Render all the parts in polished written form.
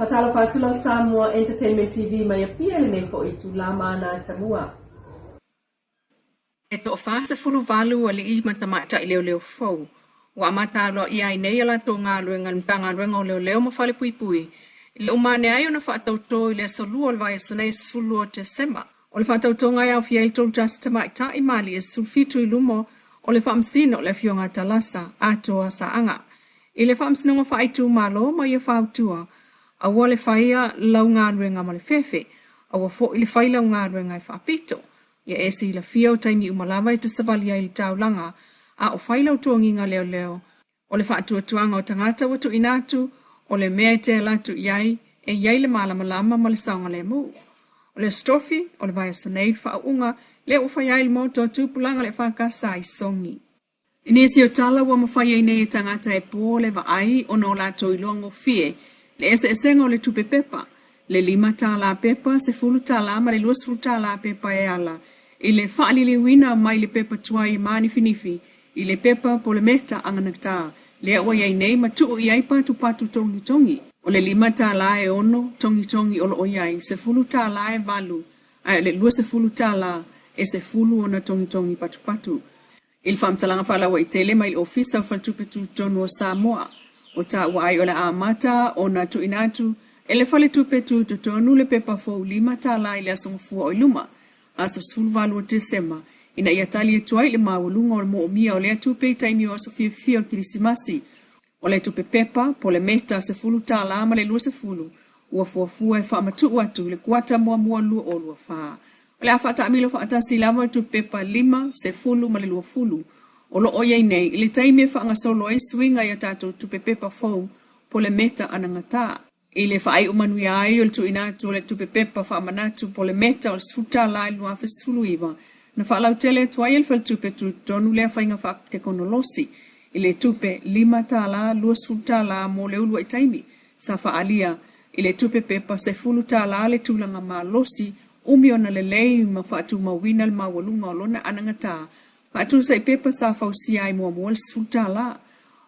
Patala fatula Samoa Entertainment TV mai pia le ko itu lama na chamua. E to fasa fulu valu ali I matamata I leo fou. Wa mata lo ia nei ala to nga luenga tanga luenga leo mo fale pui pui. Le umane ayo na fa tauto le solu al vai sonai sfulu te sema. O le fa tauto nga ia fia I tol just ta I mali e sulfitu I lumo o le fa msino le fionga talasa ato asa anga. I le fa msino nga fa itu malo ma ia fa utua. A wale faia lau ngā ruenga ma le fefe. A wa fo I le fai lau ngā ruenga I fa apito. Ia ese I la fia o taimi umalawa I te savali ai tau langa. A o fai lau tuangi ngā leo leo. O le fa atua tuanga o tangata watu inatu. O le mea te latu iai. E iai le malama lama ma le saunga le mu. O le strofi. O le vai sonei fa unga. Le o fai ai le moto tupulanga le fa kasa I songi. Inesi o tala wa mawhai ai nei tangata e po le va ai. O no la to ilongo fie. Le esenga o le tupe pepa. Le lima tala pepa, se fulu tala, ma le luas fulu tala pepa e ala. I le faali le wina mai le pepa tuai mani finifi. I le pepa po le meta anganakta. Le awa iai nei matu o iai patu patu tongi tongi. O le lima tala e ono, tongi tongi o lo o iai. Se fulu tala e valu. Le luas se fulu tala e se fulu ona tongi tongi patu patu. Il fam talanga fala wa itele mai ofisa o faltupe tu tonu o Samoa. O ta wai o le amata o na tu inatu, ele fale tupe tu tonu le pepa fo lima tala I le asong fua o iluma, asa sulvalu o te sema, ina iatali e tuai le mawalunga o le moomia o le tupe taimi o aso fia o kirisimasi, o le tupe pepa, po le meta se fulu tala ama le lua se fulu, ua fua e wha matu watu le kuata mua lua o lua faa. O le afata amilo fa atasi lama tupe pepa lima se fulu ma le lua fulu, o lo o iei nei, ili taime wha anga solo e swinga ia tato tupe pepa fau po le meta anangata. Ile wha ai umanui ai o le tu inatu o le tupe pepa wha amanatu po le meta o le sfuta lai lua fesfulu iwa. Na wha lau tele tuai el fal tupe tu tonu lea whainga wha te konolosi. Ile tupe lima tala, lua sfuta la mo le ulua i taimi. Sa wha alia, ile tupe pepa se fulu tala le tulanga ma losi, umi ona le lei ma wha atu mawina le mawalunga o lona anangata. Patu sa pepa sa fausia ai mua mua sfuta la.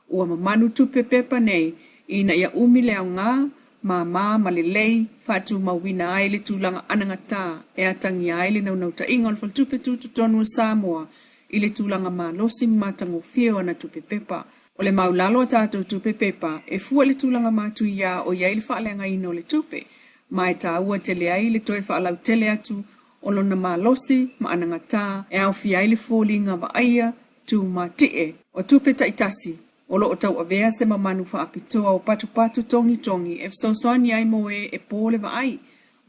Ua mamanu tupe pepa nei. Ina ia umi leo ngā, ma le lei, fatu mawina ai le tulanga anangata. E atangi ai le naunauta ingol fal tupe tutu tonu o Samoa. I le tulanga ma losi matango fio ana tupe pepa. O le maulalo tato tupe pepa. E fua le tulanga matu ia o ia ili whaalenga ino le tupe. Mai ta ua tele ai le toi whaalau tele atu. O lona malosi, maanangata, e au fia ili fōlinga wa aia, tu ma tie, o tupe taitasi, o lo o tau avea se mamanu wha apitoa o patu tongi tongi, e fsonsoani ai moe e pōle wa ai.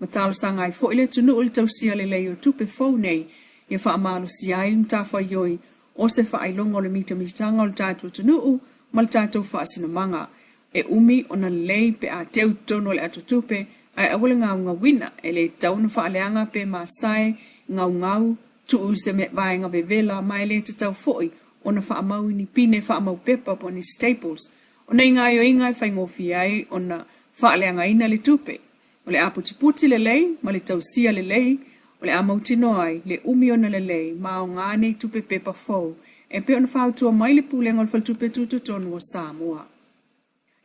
Matalo sanga ai fo ile tunu uli tau sia le lei o tupe fōu nei, e wha amalo si ai mtafa ioi, o se wha ailonga o le mitanga o le tātou tunu ma le tātou wha asinamanga. E umi o na lei pe a teu tono le atu tupe, ai awale ngau wina, e le tauna whaaleanga pe maasae, ngau, tuu se me vai ngā vevela, mai le te tau foi, o na whaamau ni pine whaamau pepa po ni staples. O na inga yo inga whai ngofi ai, o na whaaleanga ina le tupe. O le aputi le lei, ma le tau sia le lei, o le amau tino ai, le umi ona le lei, ma o ngāne tupe pepa fau, e pe ona whautua mai le pulenga o le tupe tutu tonu o Samoa.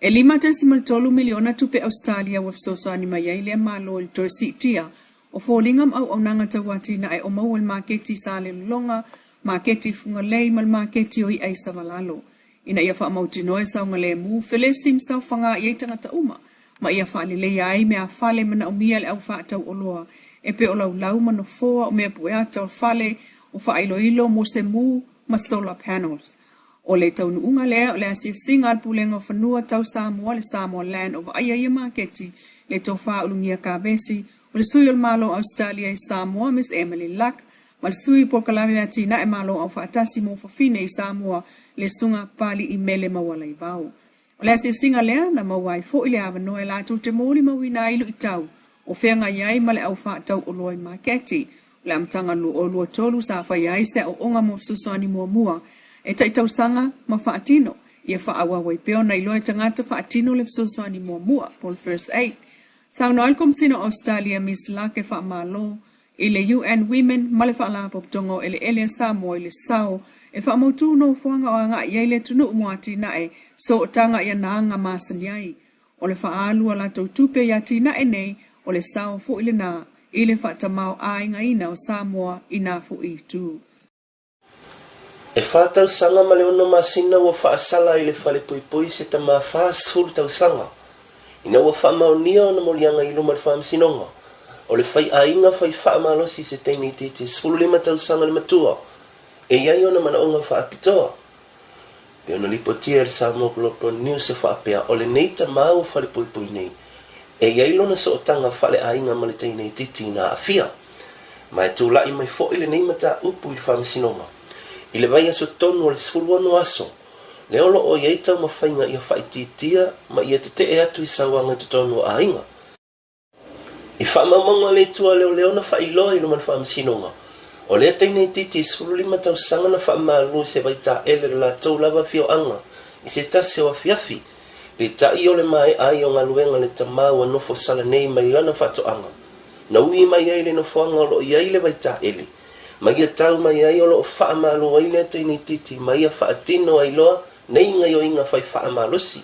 E 5.3 miliona tupe Australia wa fsosani mai le malo le tosi tia o folingam au nanga tawati na ai o mau al marketi sale longa marketi funga lei mal marketi o I ai savalalo ina ia fa mauti noe sa ngale mu felesim sa fanga ia tangata uma ma ia fa le ai me a fale mana o mia le au fa tau oloa e pe o lau mano foa o me puea tau fale o fa ilo mo se mu ma solar panels. O le tau nuunga lea o le asi singa alpulenga o whanua tau Samoa le Samoa land o aia ia maketi le tofa ulungia kābesi o le sui o malo Australia I Samoa Miss Emily Luck ma le sui po kalame ati na e malo au whaatasi mo whawhine I Samoa le sunga pali I mele mawala I vau. O le asi singa lea na mawai fo I le awa noe la tu te moli mawina ilu I tau o whenga iai ma le au whaatau o loi maketi o le amtanga lu o lua tolu sa whaiai se o onga mo fsusani mua e taitau sanga ma whaatino. Ia whaawa wai peo na iloa tangata whaatino le fsosani mua Paul First Aid. Sao noel komsino Australia Miss Luck e whaamalo I le UN Women ma le whaalapop tongo ele Samoa I le sao e whaamautu no whuanga o anga iai le tunu umuati na e so o tanga ia naanga masan iai. O le whaalua la tau tupe ia tina e nei o le sao fo ile nā i le whatamau ainga ina o Samoa i nā fo i tū. E whātau sanga ma le ono masina ua whaasala i le whale poipoi se ta maa whaasfuru tau sanga. Ina ua whaamaunia o na molianga i luma le whaamsinonga. O le whai ainga whai whaamalosi se teini te sfuru lima tau sanga le matua. E iai o na manaonga whaapitoa. Pe ona lipotia le Samoa Global News se whaapea o le neita maa ua whale poipoi nei. E iai lona so o tanga whale ainga ma le teini titi na afia. Ma e tūlai mai fo ile nei mata upu i le whaamsinonga. I le vai aso tonu o le sfuru anu aso. Le olo o iei tau mawhainga ia whaititia ma ia te e atu i sauanga te tonu o ainga. I whaamamonga le tua leo na whailoa i luman whaamsinonga. O lea teine titi sfuru lima tau sanga na whaamalu se vai ta ele la tau lava fio anga. I se tase wa fiafi. Le ta i o le mai ai o ngā luenga le tamau anofo sala nei mai lana whato anga. Na ui mai ai le no whanga lo iei le vai ta ele. Ma ia tau mai ai o lo whaamalo ai lea teine titi ma ia whaatino ai loa nei ngai o inga whai whaamalosi.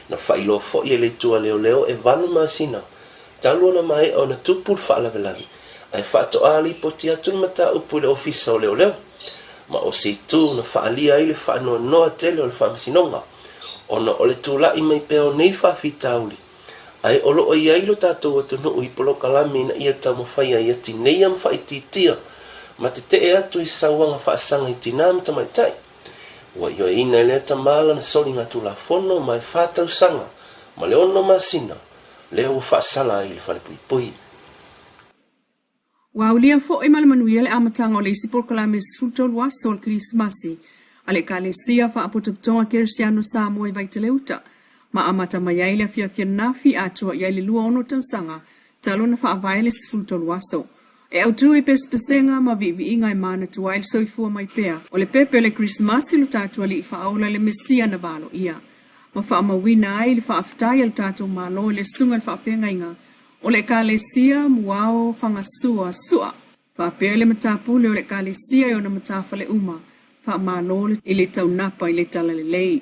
Na whailoa fo i le tua leo e vanu masina. Taluana mai o na tupur whaalawelawi. Ai whaato ali po ti atu mata upu le ofisa o leo. Ma o se tu na whaalia ai le whaanoa noa tele o le whaamisinonga. Ona o le tūlai mai peo nei whaafitauli. Ai olo o iai lo tātou atu no ui polo kalami na ia tau mawhai ai ati nei am whaititia. Ma te e atu i sauanga whaasanga i tina am tamaitai. Wa io ina lea tamala na soli ngā tula fono mai whātau sanga. Ma le ono masina. Leo whaasala i le whalepui. Wa ulia fo e malamanuia le amatanga o le isipol kalamis futol waso o Krismasi. Ale ka le sia wha apotaptonga kersiano Samoa i Vaiteleuta. Ma amata mai ai le fia nafi atua i ai le lua ono tausanga. Talo na wha avaeles futol waso. E au tu i pespesenga ma vivi inga i mana tua il soifua mai pea. O le pepe le Krismasi lo tatua li i whaaula le mesia na valo ia. Ma wha amawina ai le wha aftai al tatua malo le sunga le wha awhenga inga. O le kalesia muao whangasua sua. Wha pea le matapule o le kalesia i o na matafa le uma. Wha malo i le tau napa i le tala le lei.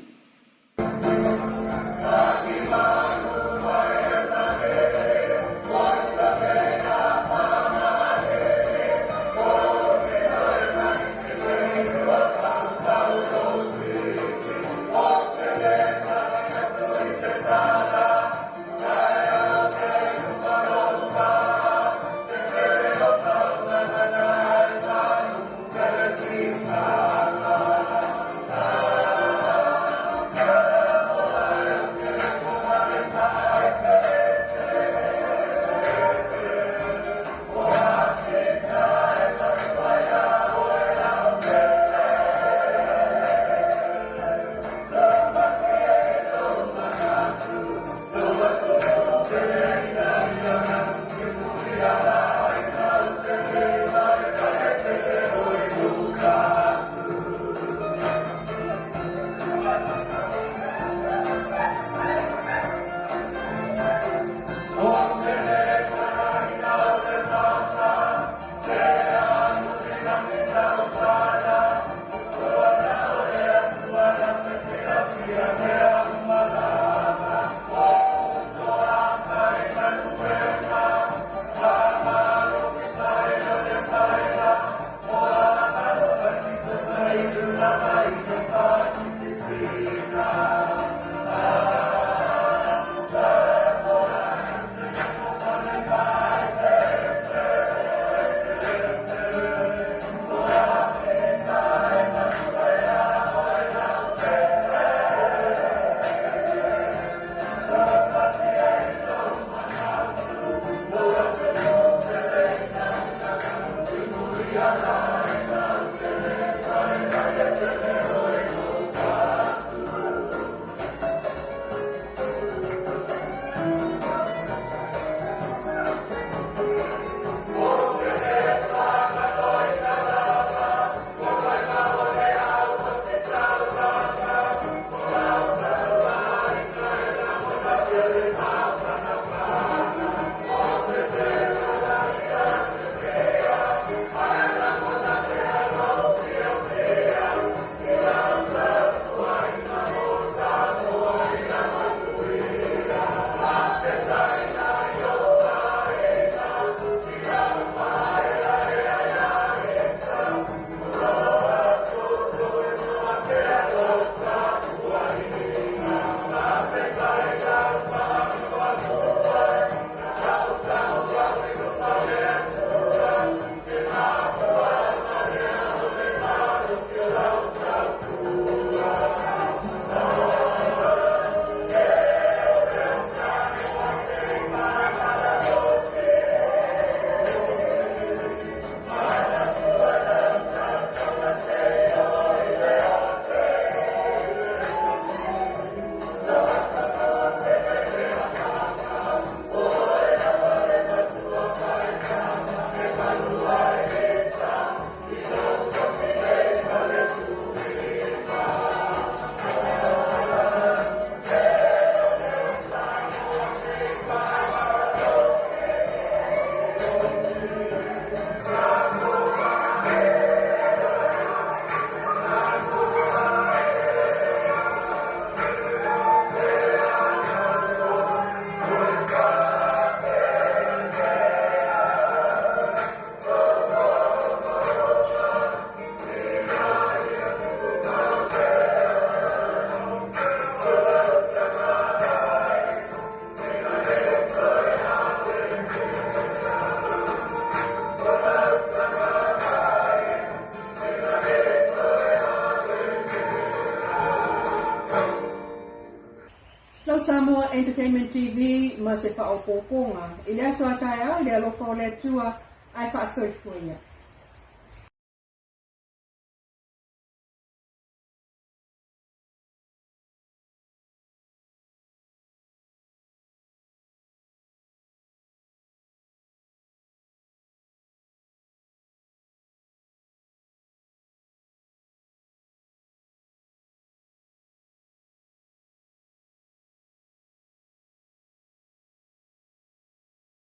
Tuli-Samoa Entertainment TV ma se whaopoponga. I lea soa tae au, lea lopo le tua ai whaasoi fuia.